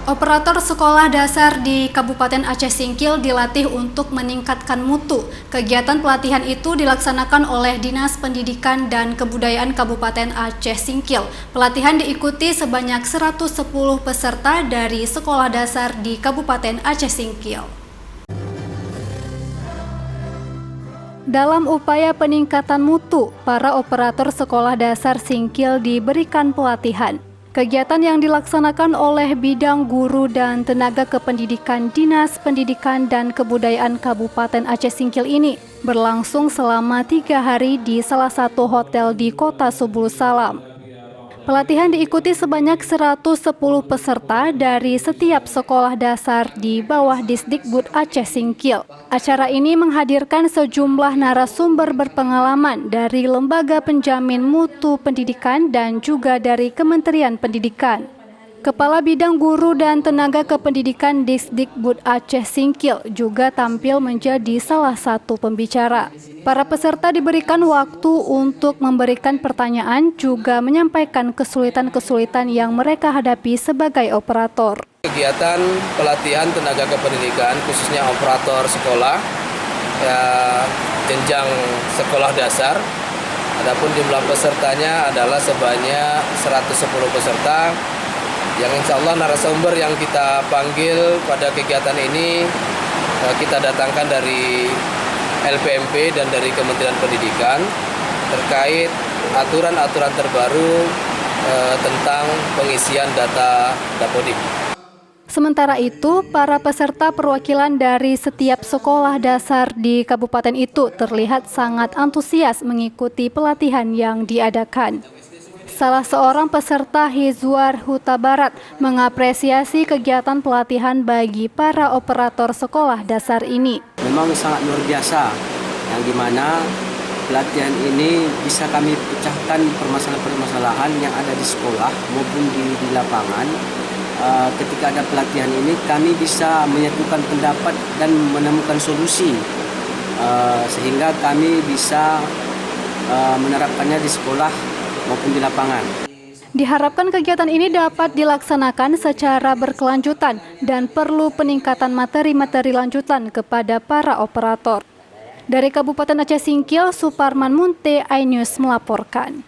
Operator sekolah dasar di Kabupaten Aceh Singkil dilatih untuk meningkatkan mutu. Kegiatan pelatihan itu dilaksanakan oleh Dinas Pendidikan dan Kebudayaan Kabupaten Aceh Singkil. Pelatihan diikuti sebanyak 110 peserta dari sekolah dasar di Kabupaten Aceh Singkil. Dalam upaya peningkatan mutu, para operator sekolah dasar Singkil diberikan pelatihan. Kegiatan yang dilaksanakan oleh Bidang Guru dan Tenaga Kependidikan Dinas Pendidikan dan Kebudayaan Kabupaten Aceh Singkil ini berlangsung selama 3 hari di salah satu hotel di Kota Subul Salam. Pelatihan diikuti sebanyak 110 peserta dari setiap sekolah dasar di bawah Disdikbud Aceh Singkil. Acara ini menghadirkan sejumlah narasumber berpengalaman dari Lembaga Penjamin Mutu Pendidikan dan juga dari Kementerian Pendidikan. Kepala Bidang Guru dan Tenaga Kependidikan Disdikbud Aceh Singkil juga tampil menjadi salah satu pembicara. Para peserta diberikan waktu untuk memberikan pertanyaan juga menyampaikan kesulitan-kesulitan yang mereka hadapi sebagai operator. Kegiatan pelatihan tenaga kependidikan khususnya operator sekolah jenjang sekolah dasar. Adapun jumlah pesertanya adalah sebanyak 110 peserta. Yang insya Allah narasumber yang kita panggil pada kegiatan ini kita datangkan dari LPMP dan dari Kementerian Pendidikan terkait aturan-aturan terbaru tentang pengisian data Dapodik. Sementara itu, para peserta perwakilan dari setiap sekolah dasar di kabupaten itu terlihat sangat antusias mengikuti pelatihan yang diadakan. Salah seorang peserta Hizwar Huta Barat mengapresiasi kegiatan pelatihan bagi para operator sekolah dasar ini. Memang sangat luar biasa, yang dimana pelatihan ini bisa kami pecahkan permasalahan-permasalahan yang ada di sekolah maupun di lapangan. Ketika ada pelatihan ini kami bisa menyatukan pendapat dan menemukan solusi sehingga kami bisa menerapkannya di sekolah maupun di lapangan. Diharapkan kegiatan ini dapat dilaksanakan secara berkelanjutan dan perlu peningkatan materi-materi lanjutan kepada para operator. Dari Kabupaten Aceh Singkil, Suparman Munte, iNews melaporkan.